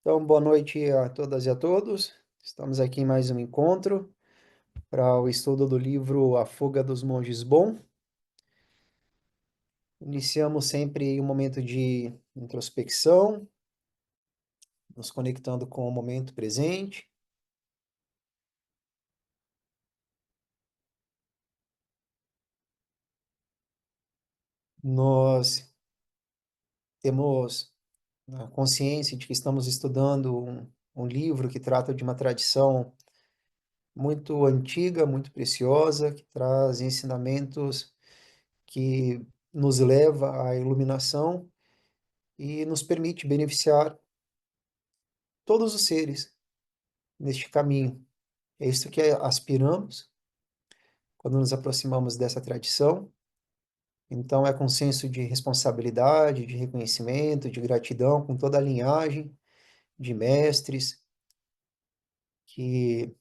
Então, boa noite a todas e a todos. Estamos aqui em mais um encontro para o estudo do livro A Fuga dos Monges Bom. Iniciamos sempre um momento de introspecção, nos conectando com o momento presente. Nós temos a consciência de que estamos estudando um livro que trata de uma tradição muito antiga, muito preciosa, que traz ensinamentos que nos leva à iluminação e nos permite beneficiar todos os seres neste caminho. É isso que aspiramos quando nos aproximamos dessa tradição. Então, é com senso de responsabilidade, de reconhecimento, de gratidão, com toda a linhagem de mestres que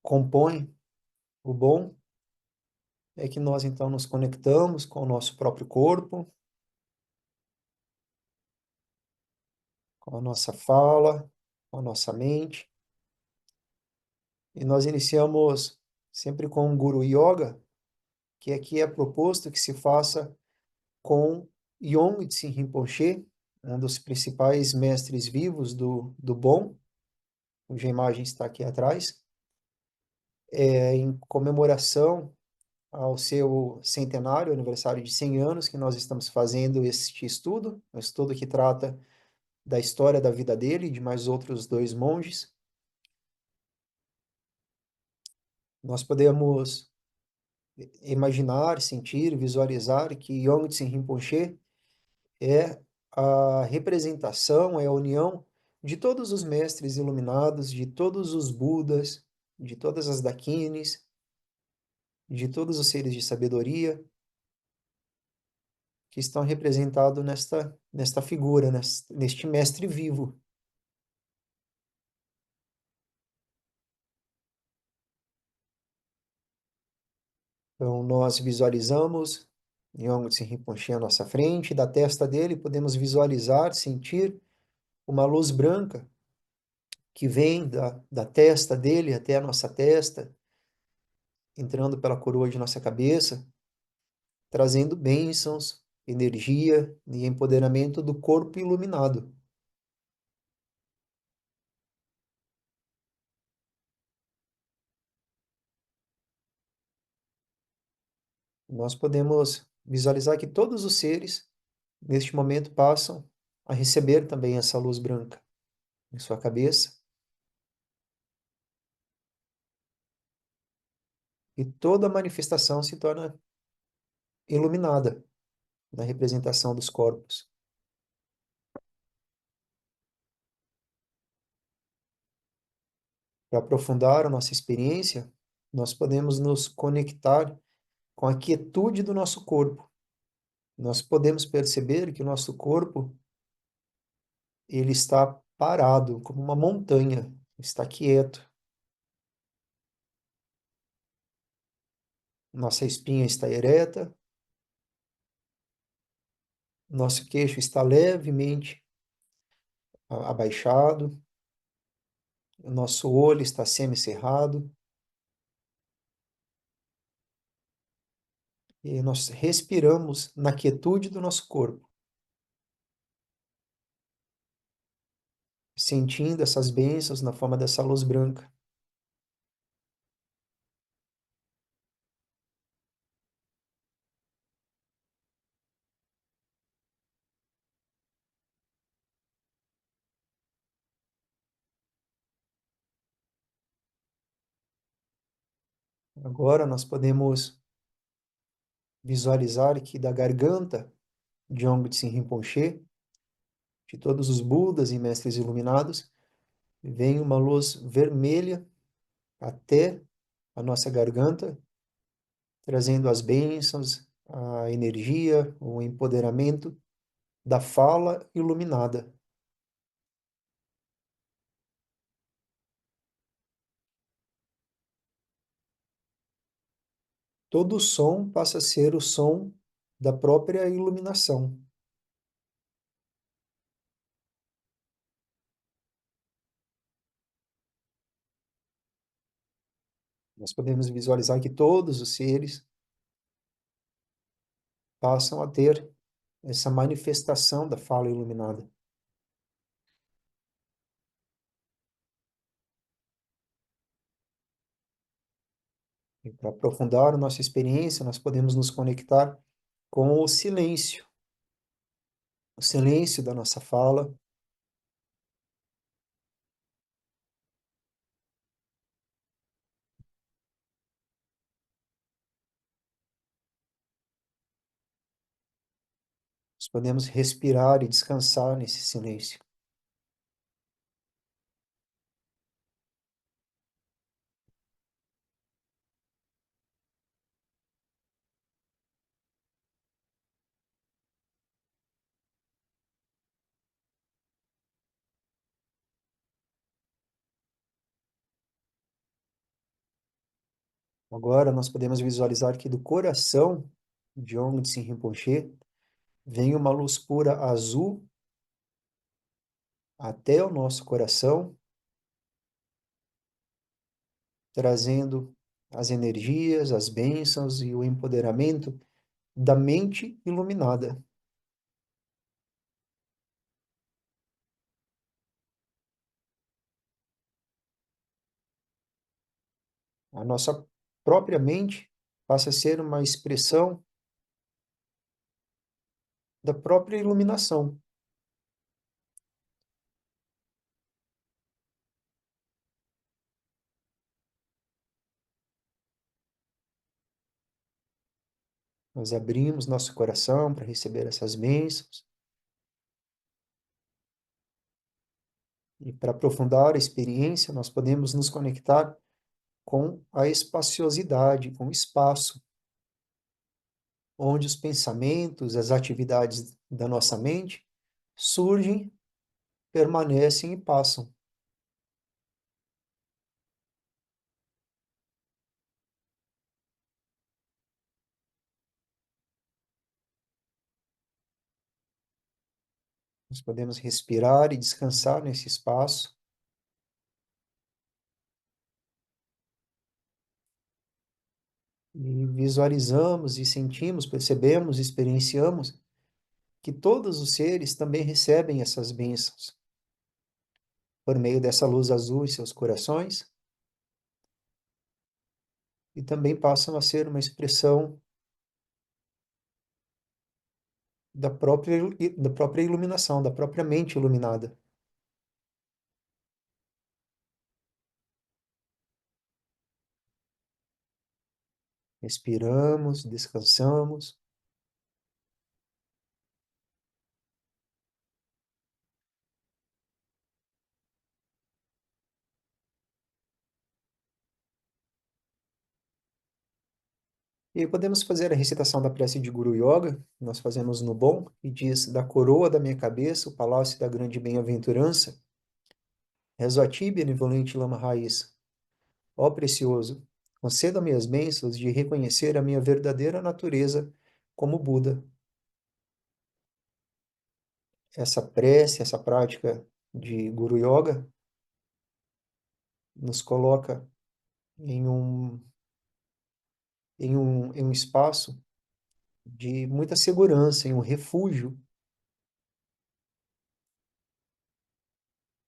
compõem o bom, é que nós então nos conectamos com o nosso próprio corpo, com a nossa fala, com a nossa mente. E nós iniciamos sempre com o Guru Yoga, que aqui é proposto que se faça com Yongtse Rinpoche, um dos principais mestres vivos do bom, cuja imagem está aqui atrás, em comemoração ao seu centenário, aniversário de 100 anos, que nós estamos fazendo este estudo, um estudo que trata da história da vida dele e de mais outros dois monges. Nós podemos imaginar, sentir, visualizar que Yongtse Rinpoche é a representação, é a união de todos os mestres iluminados, de todos os Budas, de todas as Dakinis, de todos os seres de sabedoria que estão representados nesta figura, neste mestre vivo. Então, nós visualizamos Nyong'o Rinpoche à nossa frente, da testa dele podemos visualizar, sentir uma luz branca que vem da testa dele até a nossa testa, entrando pela coroa de nossa cabeça, trazendo bênçãos, energia e empoderamento do corpo iluminado. Nós podemos visualizar que todos os seres, neste momento, passam a receber também essa luz branca em sua cabeça, e toda a manifestação se torna iluminada na representação dos corpos. Para aprofundar a nossa experiência, nós podemos nos conectar com a quietude do nosso corpo. Nós podemos perceber que o nosso corpo ele está parado, como uma montanha, está quieto. Nossa espinha está ereta, nosso queixo está levemente abaixado, o nosso olho está semicerrado, e nós respiramos na quietude do nosso corpo, sentindo essas bênçãos na forma dessa luz branca. Agora nós podemos visualizar que da garganta de Ongtse Rinpoche, de todos os Budas e mestres iluminados, vem uma luz vermelha até a nossa garganta, trazendo as bênçãos, a energia, o empoderamento da fala iluminada. Todo som passa a ser o som da própria iluminação. Nós podemos visualizar que todos os seres passam a ter essa manifestação da fala iluminada. E para aprofundar a nossa experiência, nós podemos nos conectar com o silêncio da nossa fala. Nós podemos respirar e descansar nesse silêncio. Agora nós podemos visualizar que do coração de Ong Tsin Rinpoche vem uma luz pura azul até o nosso coração, trazendo as energias, as bênçãos e o empoderamento da mente iluminada. A nossa própria mente passa a ser uma expressão da própria iluminação. Nós abrimos nosso coração para receber essas bênçãos e para aprofundar a experiência, nós podemos nos conectar com a espaciosidade, com o espaço, onde os pensamentos, as atividades da nossa mente surgem, permanecem e passam. Nós podemos respirar e descansar nesse espaço e visualizamos e sentimos, percebemos, experienciamos que todos os seres também recebem essas bênçãos por meio dessa luz azul em seus corações e também passam a ser uma expressão da própria iluminação, da própria mente iluminada. Respiramos, descansamos. E podemos fazer a recitação da prece de Guru Yoga, nós fazemos no bom, e diz: da coroa da minha cabeça, o palácio da grande bem-aventurança, rezo a ti, benevolente lama raiz. Ó precioso, conceda-me as bênçãos de reconhecer a minha verdadeira natureza como Buda. Essa prece, essa prática de Guru Yoga nos coloca em um, em um espaço de muita segurança, em um refúgio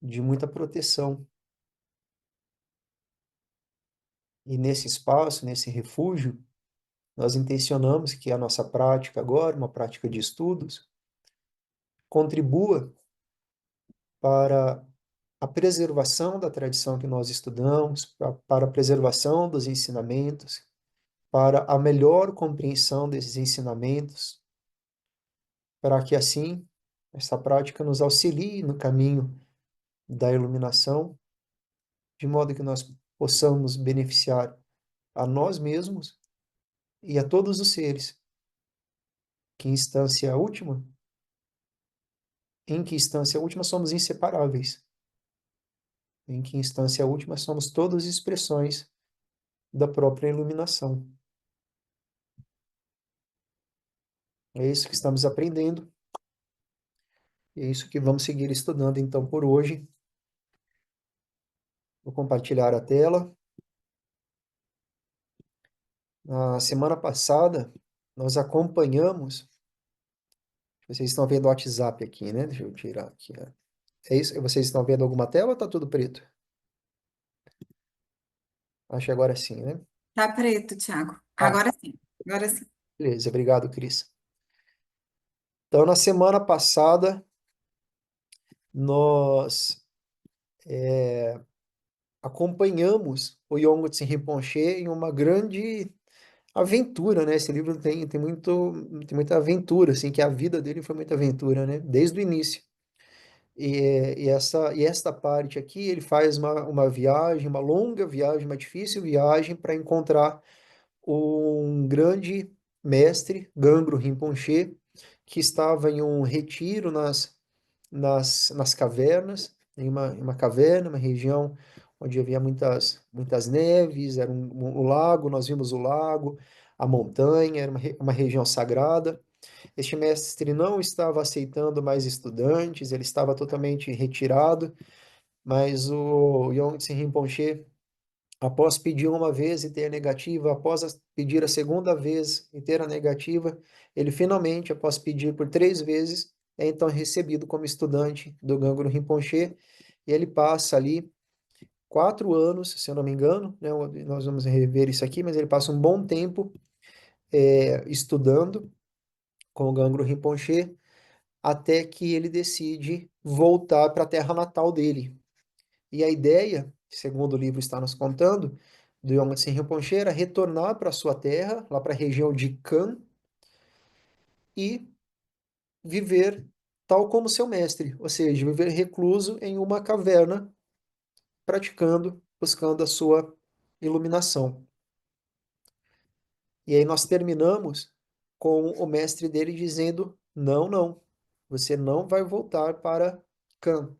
de muita proteção. E nesse espaço, nesse refúgio, nós intencionamos que a nossa prática agora, uma prática de estudos, contribua para a preservação da tradição que nós estudamos, para a preservação dos ensinamentos, para a melhor compreensão desses ensinamentos, para que assim essa prática nos auxilie no caminho da iluminação, de modo que nós possamos beneficiar a nós mesmos e a todos os seres, que em que instância última somos inseparáveis, em que instância última somos todas expressões da própria iluminação. É isso que estamos aprendendo, é isso que vamos seguir estudando então por hoje. Vou compartilhar a tela. Na semana passada, nós acompanhamos. Vocês estão vendo o WhatsApp aqui, né? Deixa eu tirar aqui. Ó. É isso? Vocês estão vendo alguma tela ou tá tudo preto? Acho que agora sim, né? Tá preto, Thiago. Ah, Agora sim. Agora sim. beleza. Obrigado, Cris. Então, na semana passada, nós acompanhamos o Yongtse Rinpoche em uma grande aventura, né? Esse livro tem muita aventura, assim, que a vida dele foi muita aventura, né? Desde o início. E esta parte aqui, ele faz uma viagem, uma longa viagem, uma difícil viagem para encontrar um grande mestre, Gangro Rinpoche, que estava em um retiro nas cavernas, em uma caverna, uma região onde havia muitas neves, era um lago, nós vimos o lago, a montanha, era uma região sagrada. Este mestre não estava aceitando mais estudantes, ele estava totalmente retirado, mas o Yongtse Rinpoche, após pedir uma vez e ter a negativa, pedir a segunda vez e ter a negativa, ele finalmente, após pedir por 3 vezes, é então recebido como estudante do Ganguro Rinpoche, e ele passa ali 4 anos, se eu não me engano, né, nós vamos rever isso aqui, mas ele passa um bom tempo estudando com o Ganguro Rinpoche, até que ele decide voltar para a terra natal dele. E a ideia, segundo o livro está nos contando, do Yongtse Rinpoche era retornar para sua terra, lá para a região de Kan, e viver tal como seu mestre, ou seja, viver recluso em uma caverna, praticando, buscando a sua iluminação. E aí nós terminamos com o mestre dele dizendo: não, não, você não vai voltar para Kan.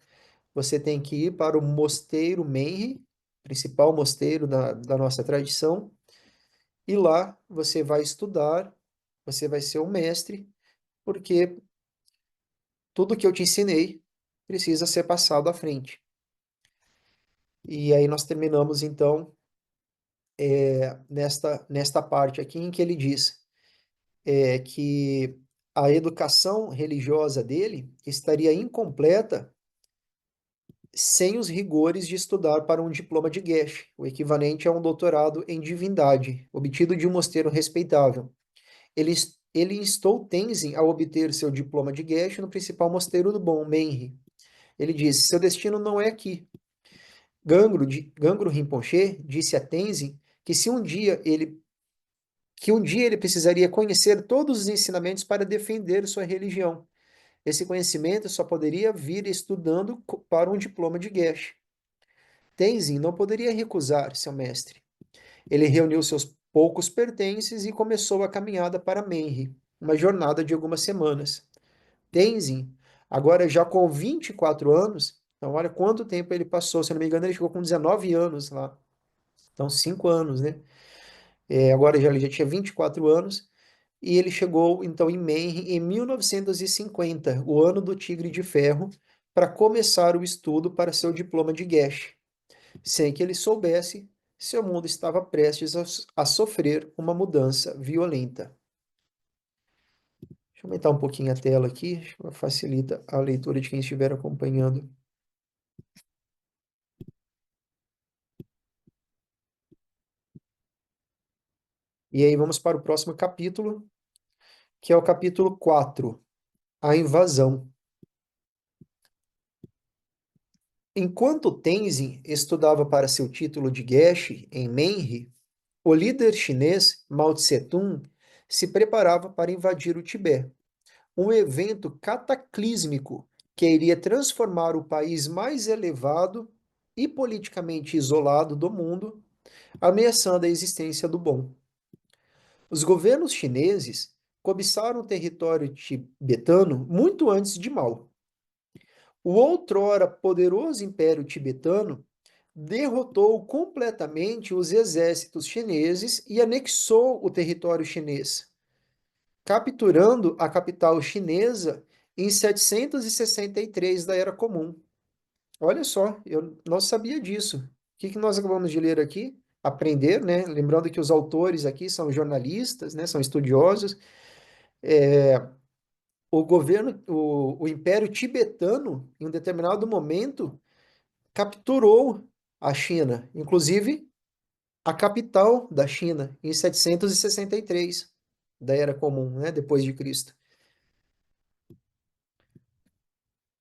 Você tem que ir para o mosteiro Menri, principal mosteiro da nossa tradição, e lá você vai estudar, você vai ser um mestre, porque tudo que eu te ensinei precisa ser passado à frente. E aí nós terminamos, então, nesta parte aqui em que ele diz que a educação religiosa dele estaria incompleta sem os rigores de estudar para um diploma de Geshe, o equivalente a um doutorado em divindade, obtido de um mosteiro respeitável. Ele instou Tenzin a obter seu diploma de Geshe no principal mosteiro do Bon, Menri. Ele disse: seu destino não é aqui. Gangro Rinpoche disse a Tenzin que um dia ele precisaria conhecer todos os ensinamentos para defender sua religião. Esse conhecimento só poderia vir estudando para um diploma de Geshe. Tenzin não poderia recusar seu mestre. Ele reuniu seus poucos pertences e começou a caminhada para Menri, uma jornada de algumas semanas. Tenzin, agora já com 24 anos, então olha quanto tempo ele passou, se eu não me engano ele ficou com 19 anos lá, então 5 anos, né? Agora ele já tinha 24 anos, e ele chegou então em Menri em 1950, o ano do Tigre de Ferro, para começar o estudo para seu diploma de Geshe. Sem que ele soubesse, seu mundo estava prestes a sofrer uma mudança violenta. Deixa eu aumentar um pouquinho a tela aqui, facilita a leitura de quem estiver acompanhando. E aí vamos para o próximo capítulo, que é o capítulo 4, a invasão. Enquanto Tenzin estudava para seu título de Geshe em Menri, o líder chinês Mao Tse-tung se preparava para invadir o Tibete, um evento cataclísmico que iria transformar o país mais elevado e politicamente isolado do mundo, ameaçando a existência do bom. Os governos chineses cobiçaram o território tibetano muito antes de Mao. O outrora poderoso Império Tibetano derrotou completamente os exércitos chineses e anexou o território chinês, capturando a capital chinesa em 763 da Era Comum. Olha só, eu não sabia disso. O que nós acabamos de ler aqui? aprender, né? Lembrando que os autores aqui são jornalistas, né? São estudiosos. O Império Tibetano, em um determinado momento, capturou a China, inclusive a capital da China, em 763 da Era Comum, né? Depois de Cristo.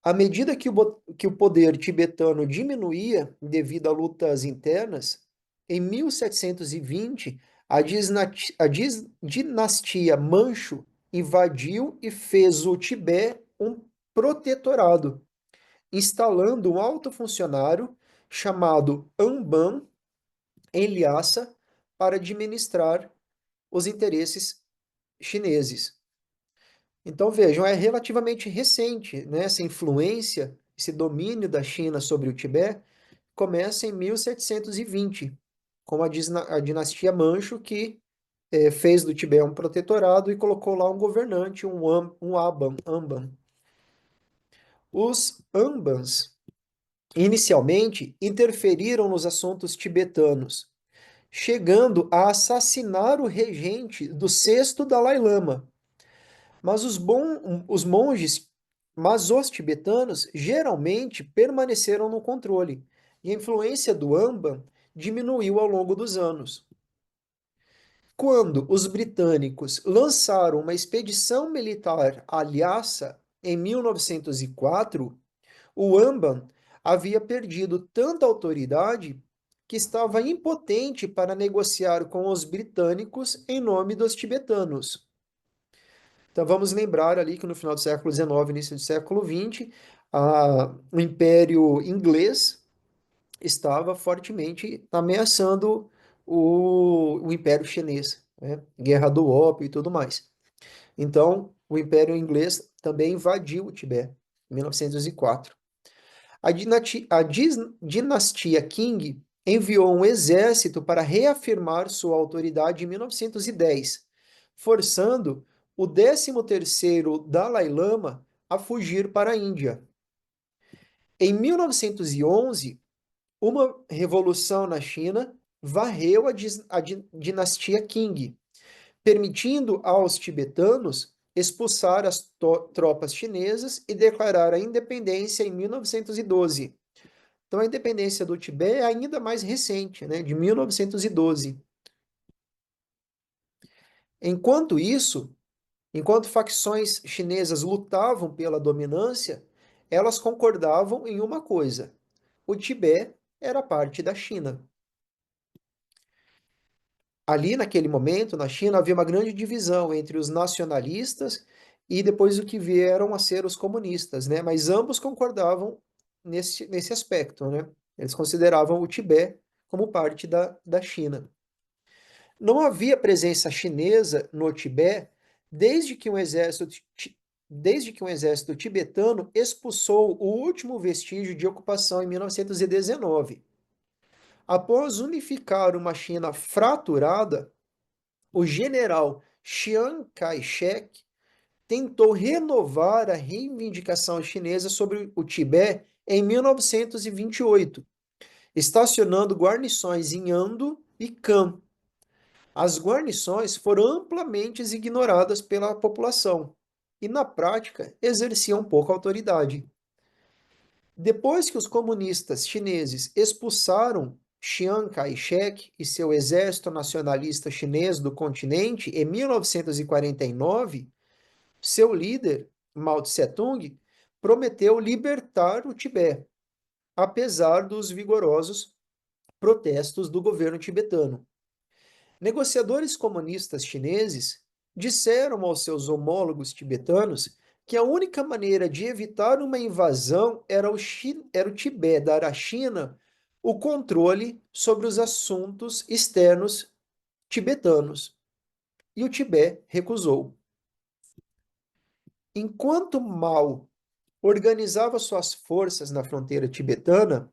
À medida que o poder tibetano diminuía devido a lutas internas, em 1720, dinastia Manchu invadiu e fez o Tibete um protetorado, instalando um alto funcionário chamado Amban em Lhasa para administrar os interesses chineses. Então vejam, é relativamente recente, né? Essa influência, esse domínio da China sobre o Tibete começa em 1720, com a dinastia Manchu, que fez do Tibete um protetorado e colocou lá um governante, um Amban. Os Ambans, inicialmente, interferiram nos assuntos tibetanos, chegando a assassinar o regente do sexto Dalai Lama. Mas os monges, mas os tibetanos geralmente permaneceram no controle, e a influência do Amban diminuiu ao longo dos anos. Quando os britânicos lançaram uma expedição militar à Lhasa em 1904, o Amban havia perdido tanta autoridade que estava impotente para negociar com os britânicos em nome dos tibetanos. Então vamos lembrar ali que no final do século XIX, início do século XX, o Império Inglês estava fortemente ameaçando o Império Chinês, né? Guerra do Ópio e tudo mais. Então, o Império Inglês também invadiu o Tibete, em 1904. A dinastia Qing enviou um exército para reafirmar sua autoridade em 1910, forçando o 13º Dalai Lama a fugir para a Índia. Em 1911, uma revolução na China varreu a dinastia Qing, permitindo aos tibetanos expulsar as tropas chinesas e declarar a independência em 1912. Então, a independência do Tibete é ainda mais recente, né, de 1912. Enquanto isso, enquanto facções chinesas lutavam pela dominância, elas concordavam em uma coisa: o Tibete era parte da China. Ali, naquele momento, na China, havia uma grande divisão entre os nacionalistas e depois o que vieram a ser os comunistas, né? Mas ambos concordavam nesse aspecto, né? Eles consideravam o Tibete como parte da China. Não havia presença chinesa no Tibete desde que um exército, desde que um exército tibetano expulsou o último vestígio de ocupação em 1919. Após unificar uma China fraturada, o general Chiang Kai-shek tentou renovar a reivindicação chinesa sobre o Tibete em 1928, estacionando guarnições em Ando e Can. As guarnições foram amplamente ignoradas pela população e, na prática, exerciam pouca autoridade. Depois que os comunistas chineses expulsaram Chiang Kai-shek e seu exército nacionalista chinês do continente em 1949, seu líder, Mao Tse-tung, prometeu libertar o Tibete, apesar dos vigorosos protestos do governo tibetano. Negociadores comunistas chineses disseram aos seus homólogos tibetanos que a única maneira de evitar uma invasão era o Tibete dar à China o controle sobre os assuntos externos tibetanos. E o Tibete recusou. Enquanto Mao organizava suas forças na fronteira tibetana,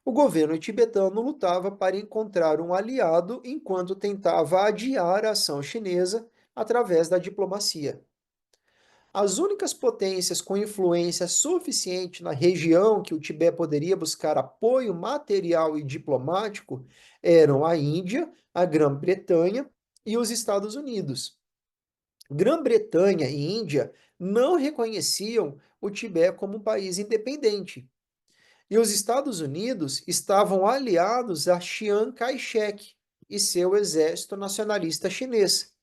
o governo tibetano lutava para encontrar um aliado enquanto tentava adiar a ação chinesa através da diplomacia. As únicas potências com influência suficiente na região que o Tibete poderia buscar apoio material e diplomático eram a Índia, a Grã-Bretanha e os Estados Unidos. Grã-Bretanha e Índia não reconheciam o Tibete como um país independente. E os Estados Unidos estavam aliados a Chiang Kai-shek e seu exército nacionalista chinês,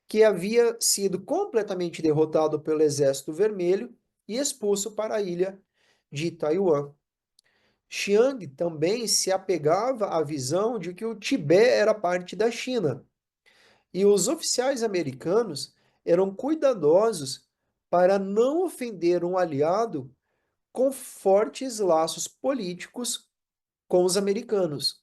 que havia sido completamente derrotado pelo Exército Vermelho e expulso para a ilha de Taiwan. Chiang também se apegava à visão de que o Tibete era parte da China, e os oficiais americanos eram cuidadosos para não ofender um aliado com fortes laços políticos com os americanos.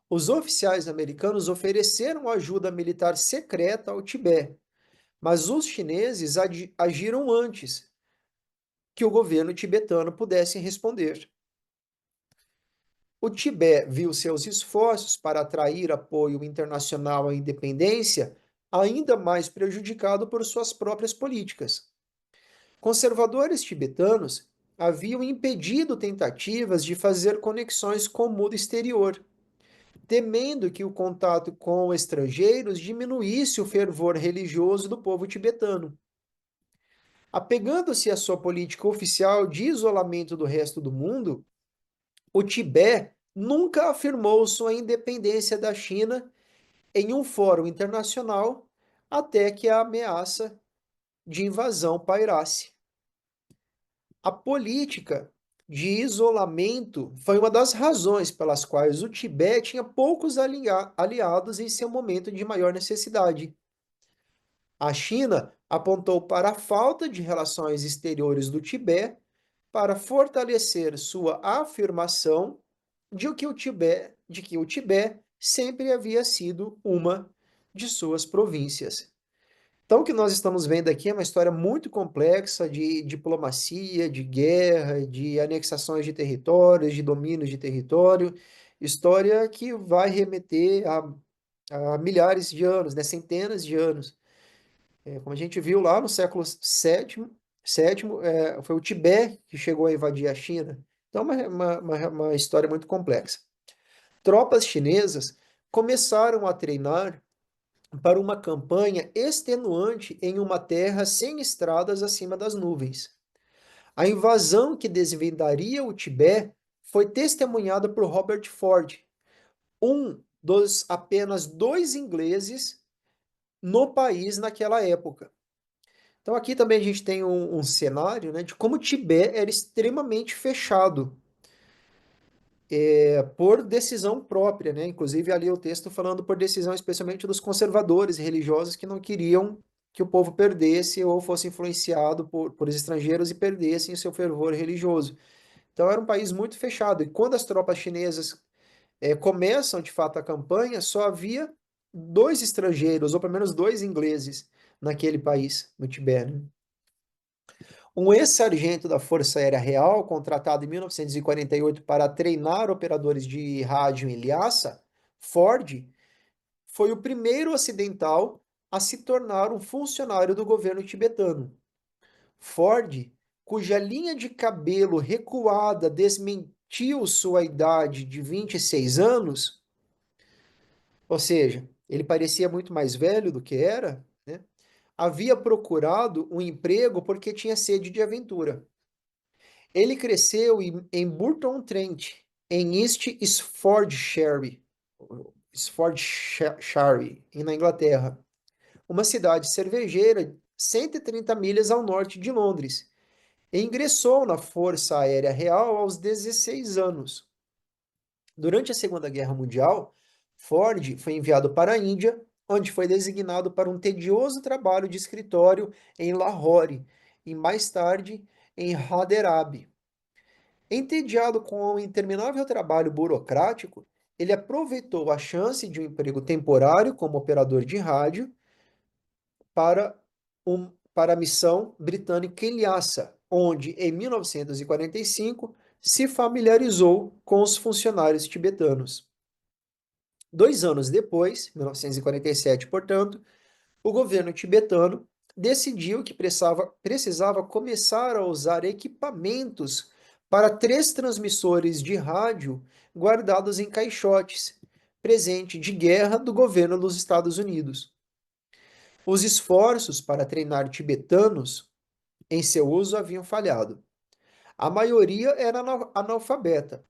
Os oficiais americanos ofereceram ajuda militar secreta ao Tibete, mas os chineses agiram antes que o governo tibetano pudesse responder. O Tibete viu seus esforços para atrair apoio internacional à independência ainda mais prejudicado por suas próprias políticas. Conservadores tibetanos haviam impedido tentativas de fazer conexões com o mundo exterior, temendo que o contato com estrangeiros diminuísse o fervor religioso do povo tibetano. Apegando-se à sua política oficial de isolamento do resto do mundo, o Tibete nunca afirmou sua independência da China em um fórum internacional até que a ameaça de invasão pairasse. A política de isolamento foi uma das razões pelas quais o Tibete tinha poucos aliados em seu momento de maior necessidade. A China apontou para a falta de relações exteriores do Tibete para fortalecer sua afirmação de que o Tibete sempre havia sido uma de suas províncias. Então, o que nós estamos vendo aqui é uma história muito complexa de diplomacia, de guerra, de anexações de territórios, de domínios de território, história que vai remeter a milhares de anos, né, centenas de anos. Como a gente viu lá no século sétimo, foi o Tibete que chegou a invadir a China. Então, uma história muito complexa. Tropas chinesas começaram a treinar para uma campanha extenuante em uma terra sem estradas acima das nuvens. A invasão que desvendaria o Tibete foi testemunhada por Robert Ford, um dos apenas dois ingleses no país naquela época. Então aqui também a gente tem um cenário, né, de como o Tibete era extremamente fechado, por decisão própria, né? Inclusive ali o texto falando por decisão especialmente dos conservadores religiosos que não queriam que o povo perdesse ou fosse influenciado por estrangeiros e perdessem o seu fervor religioso. Então era um país muito fechado. E quando as tropas chinesas começam de fato a campanha, só havia dois estrangeiros, ou pelo menos dois ingleses, naquele país, no Tibete, né? Um ex-sargento da Força Aérea Real, contratado em 1948 para treinar operadores de rádio em Lhasa, Ford, foi o primeiro ocidental a se tornar um funcionário do governo tibetano. Ford, cuja linha de cabelo recuada desmentiu sua idade de 26 anos, ou seja, ele parecia muito mais velho do que era, né? Havia procurado um emprego porque tinha sede de aventura. Ele cresceu em Burton-Trent, em East Staffordshire, na Inglaterra, uma cidade cervejeira 130 milhas ao norte de Londres, e ingressou na Força Aérea Real aos 16 anos. Durante a Segunda Guerra Mundial, Ford foi enviado para a Índia, onde foi designado para um tedioso trabalho de escritório em Lahore e mais tarde em Hyderabad. Entediado com o interminável trabalho burocrático, ele aproveitou a chance de um emprego temporário como operador de rádio para, para a missão britânica em Lhasa, onde, em 1945, se familiarizou com os funcionários tibetanos. 2 anos depois, 1947, portanto, o governo tibetano decidiu que precisava começar a usar equipamentos para três transmissores de rádio guardados em caixotes, presente de guerra do governo dos Estados Unidos. Os esforços para treinar tibetanos em seu uso haviam falhado. A maioria era analfabeta,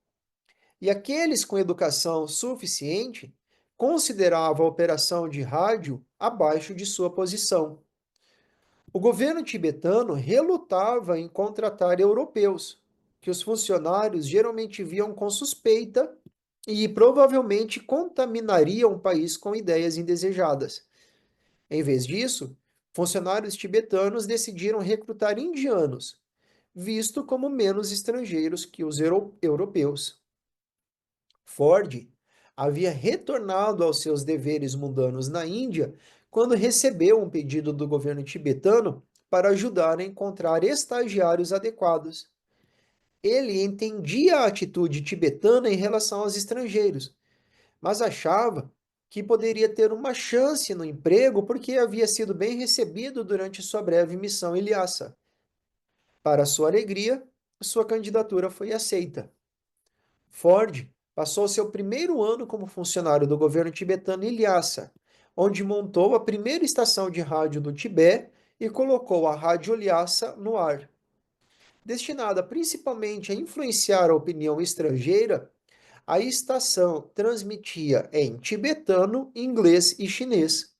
e aqueles com educação suficiente consideravam a operação de rádio abaixo de sua posição. O governo tibetano relutava em contratar europeus, que os funcionários geralmente viam com suspeita e provavelmente contaminariam o país com ideias indesejadas. Em vez disso, funcionários tibetanos decidiram recrutar indianos, visto como menos estrangeiros que os europeus. Ford havia retornado aos seus deveres mundanos na Índia quando recebeu um pedido do governo tibetano para ajudar a encontrar estagiários adequados. Ele entendia a atitude tibetana em relação aos estrangeiros, mas achava que poderia ter uma chance no emprego porque havia sido bem recebido durante sua breve missão em Lhasa. Para sua alegria, sua candidatura foi aceita. Ford passou seu primeiro ano como funcionário do governo tibetano em Lhasa, onde montou a primeira estação de rádio do Tibete e colocou a Rádio Lhasa no ar. Destinada principalmente a influenciar a opinião estrangeira, a estação transmitia em tibetano, inglês e chinês.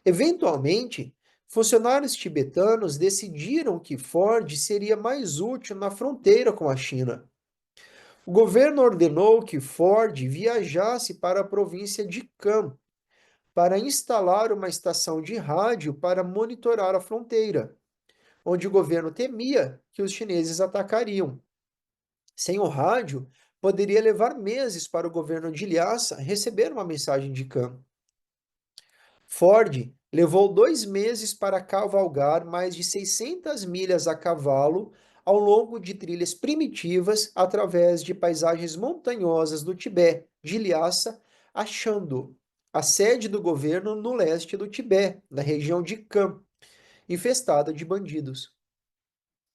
Eventualmente, funcionários tibetanos decidiram que Ford seria mais útil na fronteira com a China. O governo ordenou que Ford viajasse para a província de Kham para instalar uma estação de rádio para monitorar a fronteira, onde o governo temia que os chineses atacariam. Sem o rádio, poderia levar meses para o governo de Lhasa receber uma mensagem de Kham. Ford levou 2 meses para cavalgar mais de 600 milhas a cavalo ao longo de trilhas primitivas através de paisagens montanhosas do Tibete, de Lhasa a Shandong, a sede do governo no leste do Tibete, na região de Kham, infestada de bandidos.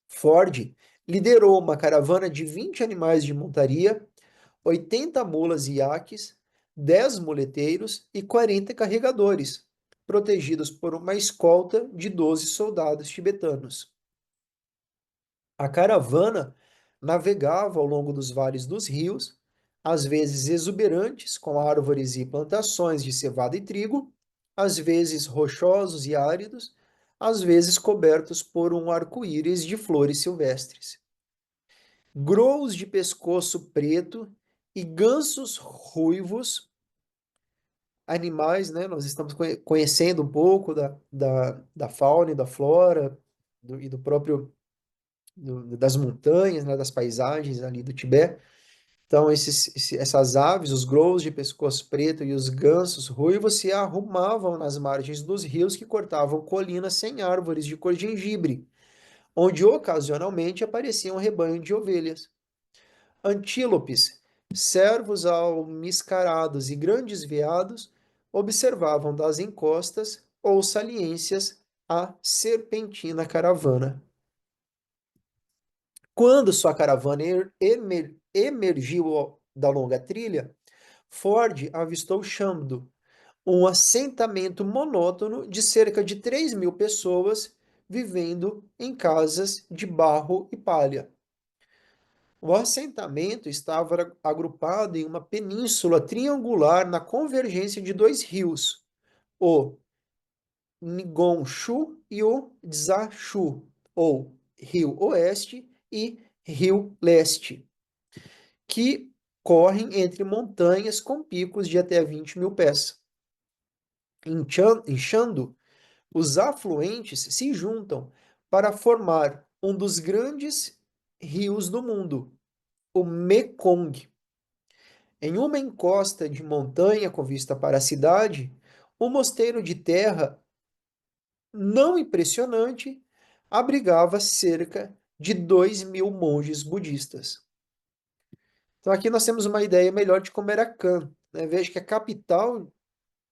Ford liderou uma caravana de 20 animais de montaria, 80 mulas e iaques, 10 muleteiros e 40 carregadores, protegidos por uma escolta de 12 soldados tibetanos. A caravana navegava ao longo dos vales dos rios, às vezes exuberantes, com árvores e plantações de cevada e trigo, às vezes rochosos e áridos, às vezes cobertos por um arco-íris de flores silvestres. Grous de pescoço preto e gansos ruivos, animais, né? Nós estamos conhecendo um pouco da fauna e da flora e do próprio das montanhas, né? Das paisagens ali do Tibete. Então, essas aves, os grous de pescoço preto e os gansos ruivos se arrumavam nas margens dos rios que cortavam colinas sem árvores de cor gengibre, onde ocasionalmente aparecia um rebanho de ovelhas. Antílopes, cervos almiscarados e grandes veados observavam das encostas ou saliências a serpentina caravana. Quando sua caravana emergiu da longa trilha, Ford avistou Shamdo, um assentamento monótono de cerca de 3.000 pessoas vivendo em casas de barro e palha. O assentamento estava agrupado em uma península triangular na convergência de dois rios, o Ngonshu e o Dzashu, ou Rio Oeste e Rio Leste, que correm entre montanhas com picos de até 20.000 pés. Em Chando, os afluentes se juntam para formar um dos grandes rios do mundo, o Mekong. Em uma encosta de montanha com vista para a cidade, um mosteiro de terra não impressionante abrigava cerca de 2.000 monges budistas. Então aqui nós temos uma ideia melhor de como era Kan, né? Veja que a capital,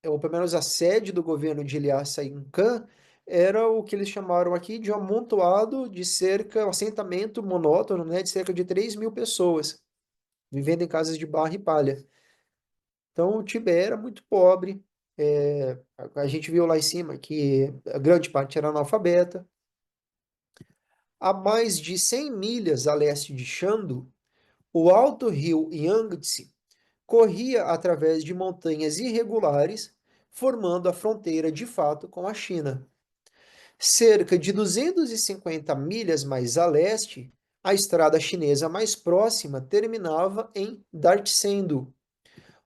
ou pelo menos a sede do governo de Lhasa em Kan, era o que eles chamaram aqui de um amontoado de cerca, um assentamento monótono, né, de cerca de 3.000 pessoas, vivendo em casas de barro e palha. Então, o Tibete era muito pobre. A gente viu lá em cima que a grande parte era analfabeta. A mais de 100 milhas a leste de Shandu, o alto rio Yangtze corria através de montanhas irregulares, formando a fronteira de fato com a China. Cerca de 250 milhas mais a leste, a estrada chinesa mais próxima terminava em Dartsendu,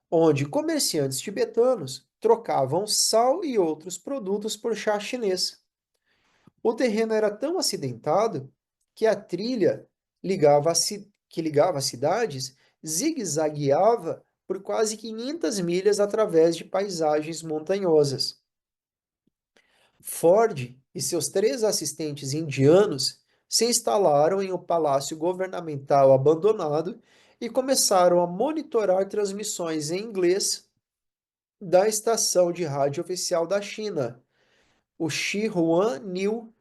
onde comerciantes tibetanos trocavam sal e outros produtos por chá chinês. O terreno era tão acidentado que a trilha que ligava as cidades zigue-zagueava por quase 500 milhas através de paisagens montanhosas. Ford e seus 3 assistentes indianos se instalaram em um palácio governamental abandonado e começaram a monitorar transmissões em inglês da estação de rádio oficial da China, o Shihuan New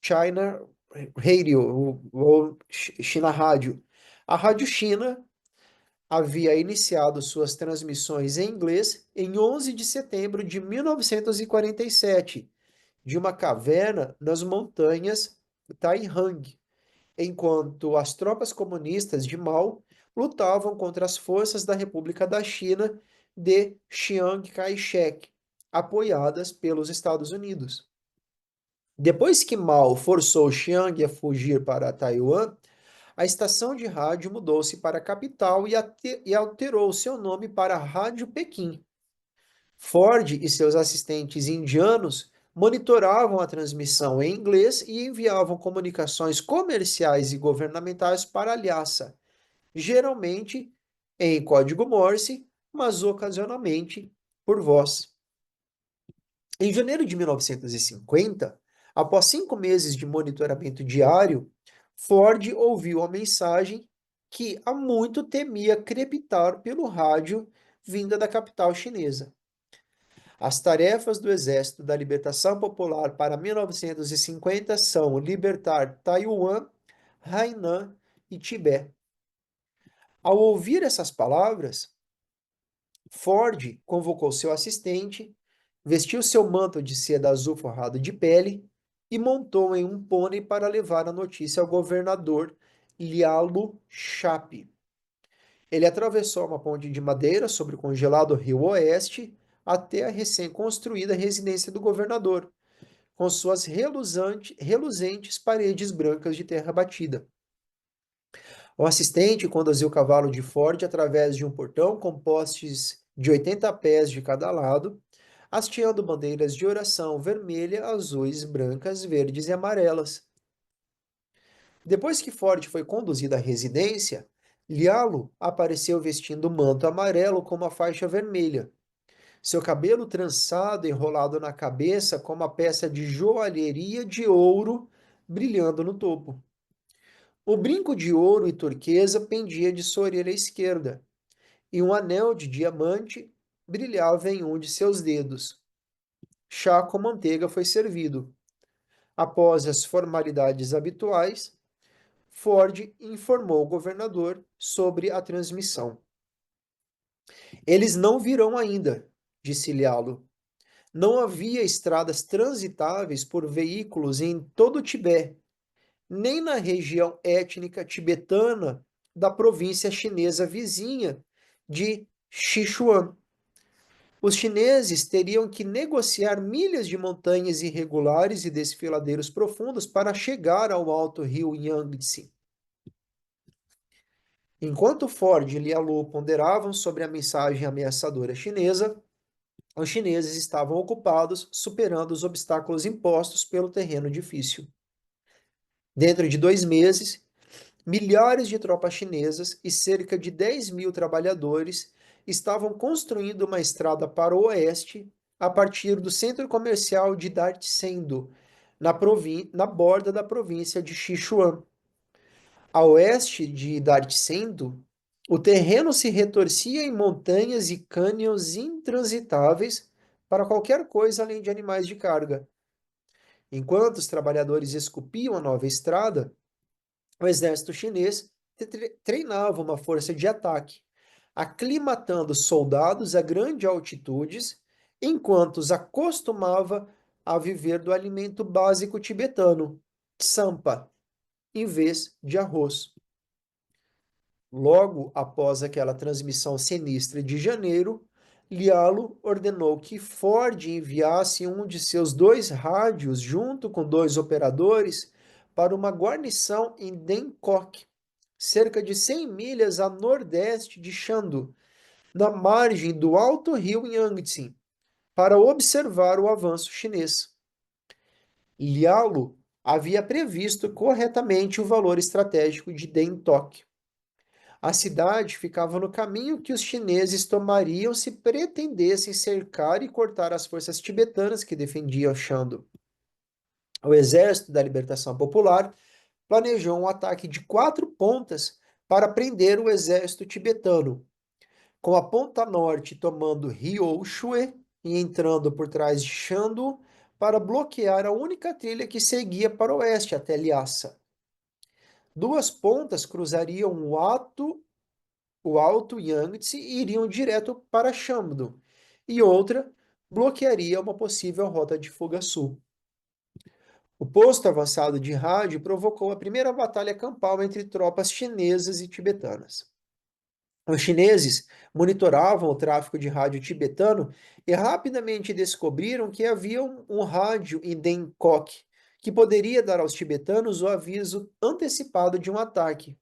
China Radio, ou China Rádio. A Rádio China havia iniciado suas transmissões em inglês em 11 de setembro de 1947, de uma caverna nas montanhas Taihang, enquanto as tropas comunistas de Mao lutavam contra as forças da República da China de Chiang Kai-shek, apoiadas pelos Estados Unidos. Depois que Mao forçou Chiang a fugir para Taiwan, a estação de rádio mudou-se para a capital e alterou seu nome para Rádio Pequim. Ford e seus assistentes indianos monitoravam a transmissão em inglês e enviavam comunicações comerciais e governamentais para Lhasa, geralmente em código Morse, mas ocasionalmente por voz. Em janeiro de 1950, após 5 meses de monitoramento diário, Ford ouviu a mensagem que há muito temia crepitar pelo rádio vinda da capital chinesa. As tarefas do Exército da Libertação Popular para 1950 são libertar Taiwan, Hainan e Tibete. Ao ouvir essas palavras, Ford convocou seu assistente, vestiu seu manto de seda azul forrado de pele e montou em um pônei para levar a notícia ao governador Lialu Shapi. Ele atravessou uma ponte de madeira sobre o congelado Rio Oeste até a recém-construída residência do governador, com suas reluzentes paredes brancas de terra batida. O assistente conduziu o cavalo de Ford através de um portão com postes de 80 pés de cada lado, hasteando bandeiras de oração vermelha, azuis, brancas, verdes e amarelas. Depois que Ford foi conduzido à residência, Lialo apareceu vestindo um manto amarelo com uma faixa vermelha. Seu cabelo trançado enrolado na cabeça com uma peça de joalheria de ouro brilhando no topo. O brinco de ouro e turquesa pendia de sua orelha esquerda, e um anel de diamante brilhava em um de seus dedos. Chá com manteiga foi servido. Após as formalidades habituais, Ford informou o governador sobre a transmissão. Eles não virão ainda, disse Lialo. Não havia estradas transitáveis por veículos em todo o Tibete, nem na região étnica tibetana da província chinesa vizinha de Sichuan. Os chineses teriam que negociar milhas de montanhas irregulares e desfiladeiros profundos para chegar ao alto rio Yangtze. Enquanto Ford e Lialu ponderavam sobre a mensagem ameaçadora chinesa, os chineses estavam ocupados superando os obstáculos impostos pelo terreno difícil. Dentro de 2 meses, milhares de tropas chinesas e cerca de 10.000 trabalhadores estavam construindo uma estrada para o oeste a partir do centro comercial de Dartsendu, na borda da província de Sichuan. A oeste de Dartsendu, o terreno se retorcia em montanhas e cânions intransitáveis para qualquer coisa além de animais de carga. Enquanto os trabalhadores esculpiam a nova estrada, o exército chinês treinava uma força de ataque, aclimatando soldados a grandes altitudes, enquanto os acostumava a viver do alimento básico tibetano, tsampa, em vez de arroz. Logo após aquela transmissão sinistra de janeiro, Lialo ordenou que Ford enviasse um de seus dois rádios, junto com dois operadores, para uma guarnição em Dengkok, cerca de 100 milhas a nordeste de Shandu, na margem do alto rio Yangtze, para observar o avanço chinês. Lialo havia previsto corretamente o valor estratégico de Dengkok. A cidade ficava no caminho que os chineses tomariam se pretendessem cercar e cortar as forças tibetanas que defendiam Shandu. O Exército da Libertação Popular planejou um ataque de 4 pontas para prender o exército tibetano, com a ponta norte tomando Ryoshui e entrando por trás de Shandu para bloquear a única trilha que seguia para o oeste até Lhasa. 2 pontas cruzariam o Alto Yangtze e iriam direto para Shamdo, e outra bloquearia uma possível rota de fuga sul. O posto avançado de rádio provocou a primeira batalha campal entre tropas chinesas e tibetanas. Os chineses monitoravam o tráfego de rádio tibetano e rapidamente descobriram que havia um rádio em Dengkok que poderia dar aos tibetanos o aviso antecipado de um ataque.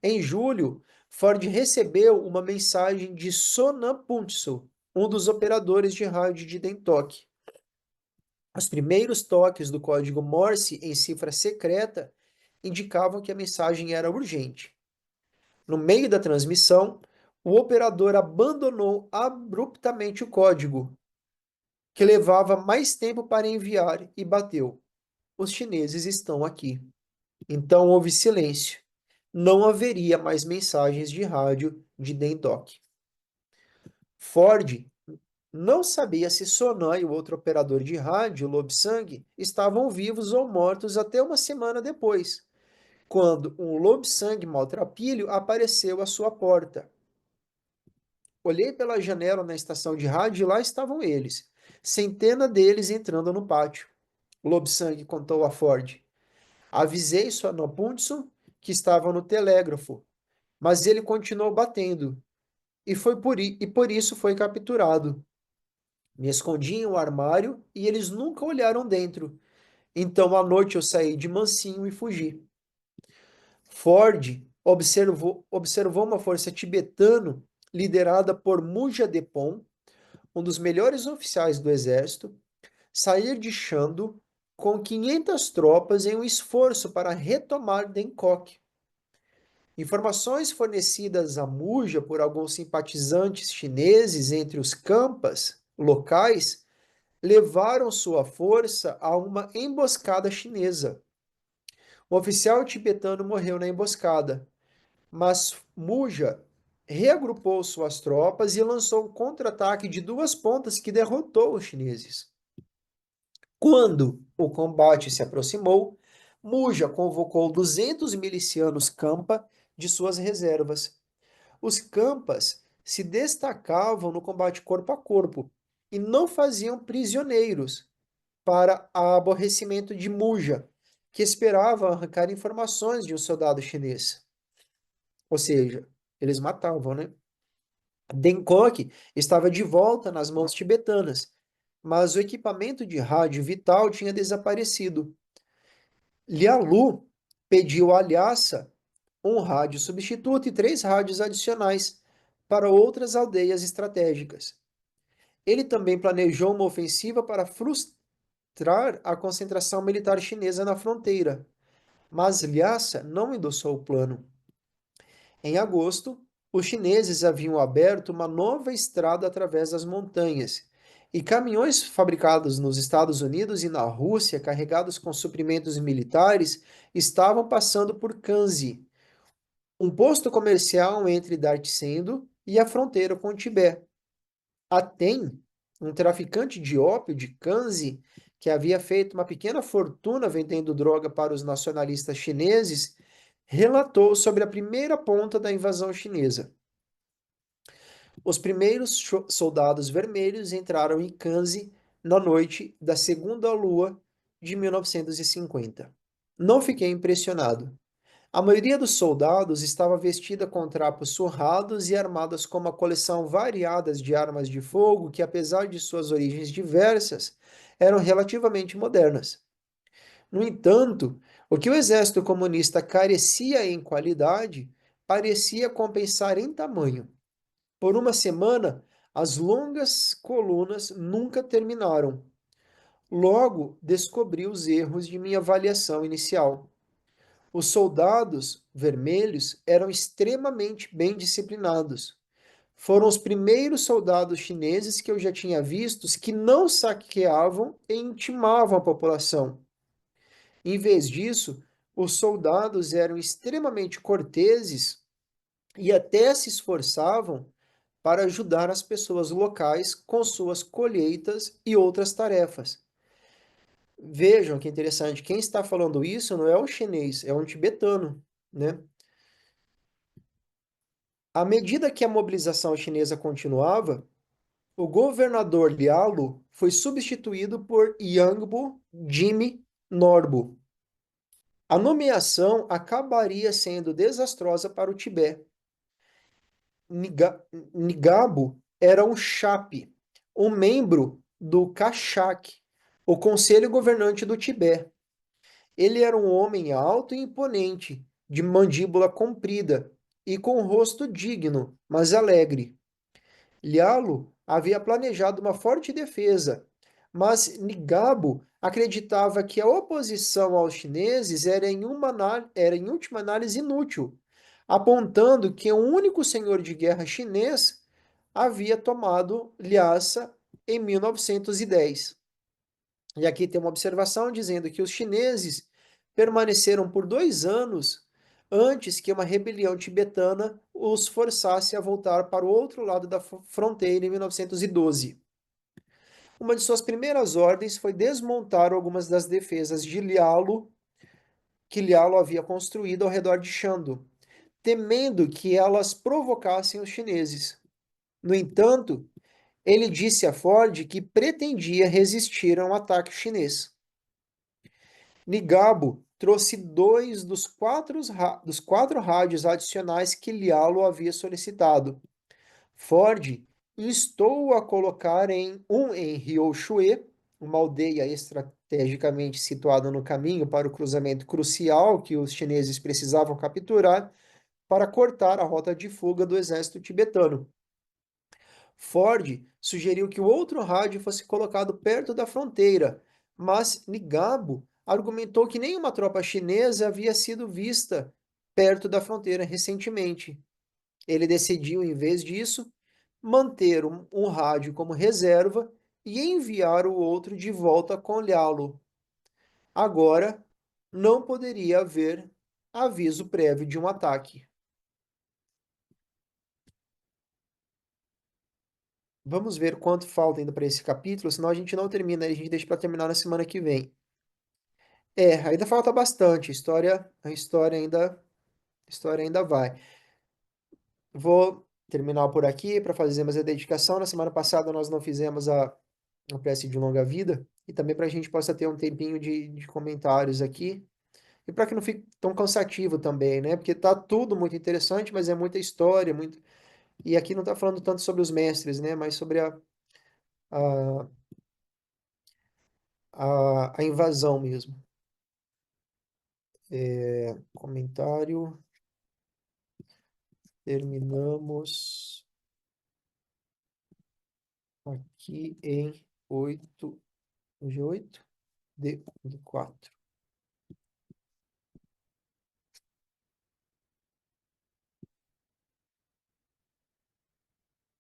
Em julho, Ford recebeu uma mensagem de Sonam Phuntsho, um dos operadores de rádio de Dengkok. Os primeiros toques do código Morse em cifra secreta indicavam que a mensagem era urgente. No meio da transmissão, o operador abandonou abruptamente o código, que levava mais tempo para enviar, e bateu. Os chineses estão aqui. Então houve silêncio. Não haveria mais mensagens de rádio de Dengkok. Ford não sabia se Sonan e o outro operador de rádio, Lobsang, estavam vivos ou mortos até uma semana depois, quando um Lobsang maltrapilho apareceu à sua porta. Olhei pela janela na estação de rádio e lá estavam eles, centena deles entrando no pátio. Lobsang contou a Ford. Avisei Sonan Phuntsho que estava no telégrafo, mas ele continuou batendo, e por isso foi capturado. Me escondi em um armário e eles nunca olharam dentro. Então à noite eu saí de mansinho e fugi. Ford observou uma força tibetana liderada por Mujadepon, um dos melhores oficiais do exército, sair de Shandu com 500 tropas em um esforço para retomar Dengkok. Informações fornecidas a Muja por alguns simpatizantes chineses entre os campas locais levaram sua força a uma emboscada chinesa. O oficial tibetano morreu na emboscada, mas Muja reagrupou suas tropas e lançou um contra-ataque de 2 pontas que derrotou os chineses. Quando o combate se aproximou, Muja convocou 200 milicianos Campa de suas reservas. Os Campas se destacavam no combate corpo a corpo e não faziam prisioneiros, para aborrecimento de Muja, que esperava arrancar informações de um soldado chinês. Ou seja, eles matavam, né? Dengkok estava de volta nas mãos tibetanas, mas o equipamento de rádio vital tinha desaparecido. Lialu pediu a Lhasa um rádio substituto e 3 rádios adicionais para outras aldeias estratégicas. Ele também planejou uma ofensiva para frustrar a concentração militar chinesa na fronteira, mas Lhasa não endossou o plano. Em agosto, os chineses haviam aberto uma nova estrada através das montanhas, e caminhões fabricados nos Estados Unidos e na Rússia, carregados com suprimentos militares, estavam passando por Kanzi, um posto comercial entre Dartsendo e a fronteira com o Tibete. A Ten, um traficante de ópio de Kanzi, que havia feito uma pequena fortuna vendendo droga para os nacionalistas chineses, relatou sobre a primeira ponta da invasão chinesa. Os primeiros soldados vermelhos entraram em Kanzi na noite da segunda lua de 1950. Não fiquei impressionado. A maioria dos soldados estava vestida com trapos surrados e armadas com uma coleção variada de armas de fogo que, apesar de suas origens diversas, eram relativamente modernas. No entanto, o que o exército comunista carecia em qualidade parecia compensar em tamanho. Por uma semana, as longas colunas nunca terminaram. Logo, descobri os erros de minha avaliação inicial. Os soldados vermelhos eram extremamente bem disciplinados. Foram os primeiros soldados chineses que eu já tinha vistos que não saqueavam e intimavam a população. Em vez disso, os soldados eram extremamente corteses e até se esforçavam para ajudar as pessoas locais com suas colheitas e outras tarefas. Vejam que interessante, quem está falando isso não é o chinês, é um tibetano, né? À medida que a mobilização chinesa continuava, o governador Lialo foi substituído por Yangbo Jimmy Norbu. A nomeação acabaria sendo desastrosa para o Tibete. Nigabo era um chape, um membro do Kashak, o conselho governante do Tibete. Ele era um homem alto e imponente, de mandíbula comprida e com um rosto digno, mas alegre. Lialo havia planejado uma forte defesa, mas Nigabo acreditava que a oposição aos chineses era em última análise inútil, apontando que um único senhor de guerra chinês havia tomado Lhasa em 1910. E aqui tem uma observação dizendo que os chineses permaneceram por 2 anos antes que uma rebelião tibetana os forçasse a voltar para o outro lado da fronteira em 1912. Uma de suas primeiras ordens foi desmontar algumas das defesas de Lialo que Lialo havia construído ao redor de Shandu, temendo que elas provocassem os chineses. No entanto, ele disse a Ford que pretendia resistir a um ataque chinês. Nigabo trouxe dois dos quatro rádios adicionais que Lialo havia solicitado. Ford instou-o a colocar um em Ryoshue, uma aldeia estrategicamente situada no caminho para o cruzamento crucial que os chineses precisavam capturar para cortar a rota de fuga do exército tibetano. Ford sugeriu que o outro rádio fosse colocado perto da fronteira, mas Nigabo argumentou que nenhuma tropa chinesa havia sido vista perto da fronteira recentemente. Ele decidiu, em vez disso, manter um rádio como reserva e enviar o outro de volta com Lialo. Agora, não poderia haver aviso prévio de um ataque. Vamos ver quanto falta ainda para esse capítulo, senão a gente não termina, a gente deixa para terminar na semana que vem. Ainda falta bastante, a história ainda vai. Vou terminar por aqui para fazermos a dedicação. Na semana passada nós não fizemos a prece de longa vida, e também para a gente possa ter um tempinho de comentários aqui, e para que não fique tão cansativo também, né? Porque tá tudo muito interessante, mas é muita história, muito. E aqui não está falando tanto sobre os mestres, né? Mas sobre a, a invasão mesmo. Comentário. Terminamos aqui em 8, hoje é 8 de 4.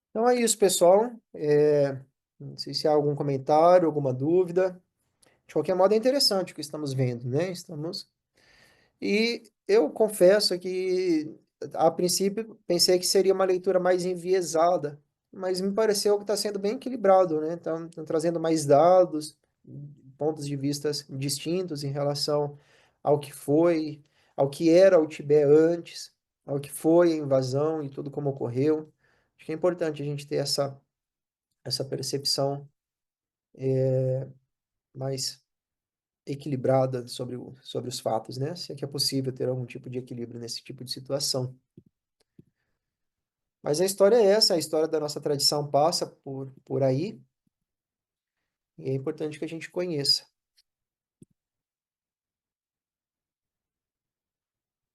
Então é isso, pessoal. Não sei se há algum comentário, alguma dúvida. De qualquer modo, é interessante o que estamos vendo, né? E eu confesso que, a princípio, pensei que seria uma leitura mais enviesada, mas me pareceu que está sendo bem equilibrado, né? Estão trazendo mais dados, pontos de vistas distintos em relação ao que foi, ao que era o Tibete antes, ao que foi a invasão e tudo como ocorreu. Acho que é importante a gente ter essa percepção mais equilibrada sobre os fatos, né? Se é que é possível ter algum tipo de equilíbrio nesse tipo de situação. Mas a história é essa, a história da nossa tradição passa por aí, e é importante que a gente conheça,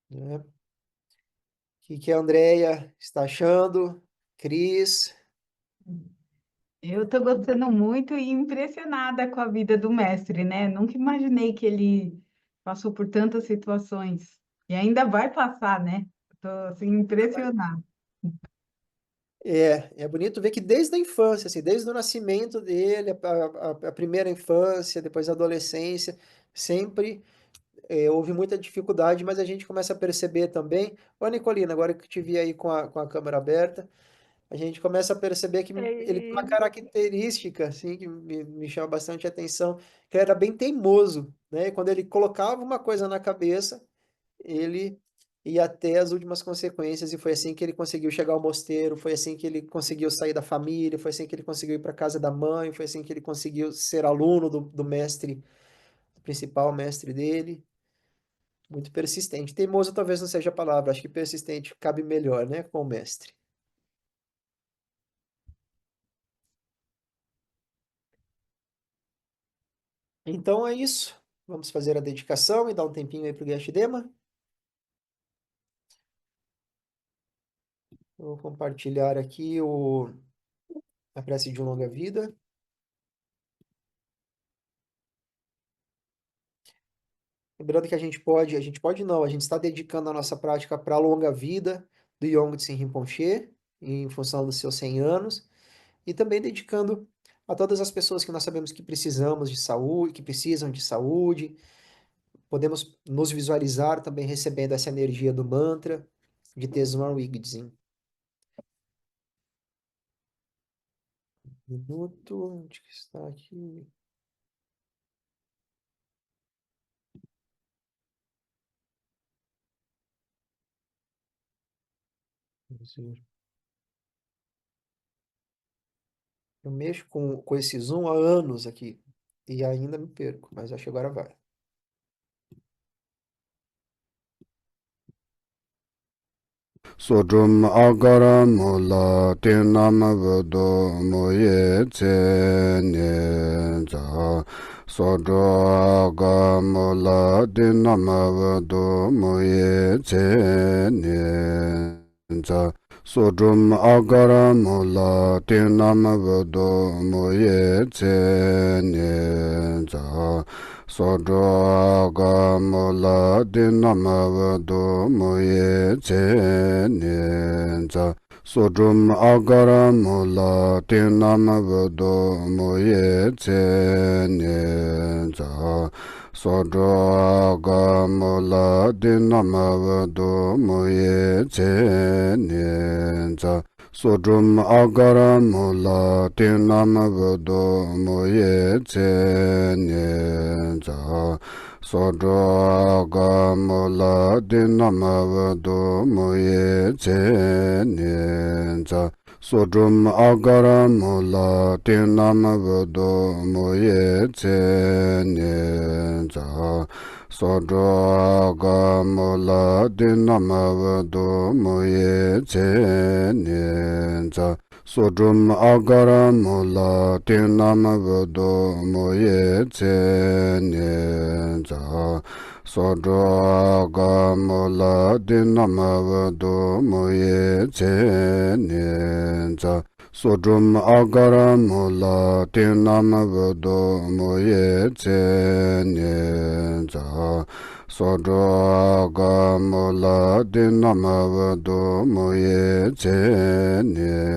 né? O que a Andrea está achando? Cris? Eu estou gostando muito e impressionada com a vida do mestre, né? Nunca imaginei que ele passou por tantas situações e ainda vai passar, né? Estou assim impressionada. É bonito ver que desde a infância, assim, desde o nascimento dele, a primeira infância, depois a adolescência, sempre houve muita dificuldade, mas a gente começa a perceber também. Ô, Nicolina, agora que eu te vi aí com a câmera aberta, a gente começa a perceber que ele tem uma É, característica, assim, que me chama bastante atenção, que ele era bem teimoso, né? E quando ele colocava uma coisa na cabeça, ele ia até as últimas consequências, e foi assim que ele conseguiu chegar ao mosteiro, foi assim que ele conseguiu sair da família, foi assim que ele conseguiu ir para casa da mãe, foi assim que ele conseguiu ser aluno do mestre, do principal mestre dele. Muito persistente. Teimoso talvez não seja a palavra, acho que persistente cabe melhor, né, com o mestre. Então é isso. Vamos fazer a dedicação e dar um tempinho aí para o Gashidema. Eu vou compartilhar aqui a prece de um longa vida. Lembrando que a gente pode não, a gente está dedicando a nossa prática para a longa vida do Yongtse Rinpoche, em função dos seus 100 anos, e também dedicando a todas as pessoas que nós sabemos que precisamos de saúde, que precisam de saúde. Podemos nos visualizar também recebendo essa energia do mantra de Tezuan Wigdzin. Minuto, onde que está aqui? Vamos ver. Eu mexo com esse zoom há anos aqui e ainda me perco, mas acho que agora vai. Sodrum agara mula tinam vado moye tse ne za. Sodro aga mula tinam vado moye tse ne za. Sodrum agara mula tinam vado moye tse ne za. Sodro gamula dinamavado moye tsenenza. Sodrum agaramula dinamavado moye tsenenza. Sodro gamula dinamavado moye tsenenza. Sodrum agaramula dinamavado moye tsenenza. Sodro agamula dinamavado moye tsenenza. Sodrum agaramula dinamavado moye tsenenza. Sodro agamula dinamavado moye tsenenza. Sodrum agaramula dinamavado moye tsenenza. Sodro agamula dinamavado moye tsenenza. Sodrum agaramula dinamavado moye tsenenza. Sodro agamula dinamavado moye tsenenza.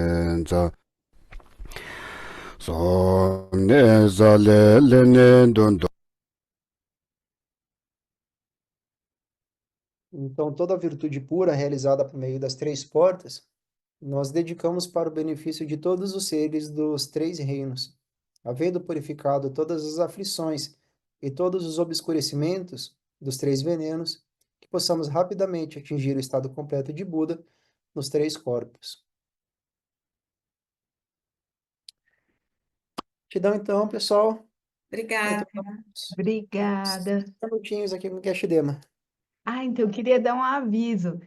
So ne zale lene dondo. Então, toda a virtude pura realizada por meio das três portas, nós dedicamos para o benefício de todos os seres dos três reinos, havendo purificado todas as aflições e todos os obscurecimentos dos três venenos, que possamos rapidamente atingir o estado completo de Buda nos três corpos. Gratidão, então, pessoal. Obrigada. Retornamos Obrigada. minutinhos aqui com o Guest Dema. Ah, então eu queria dar um aviso.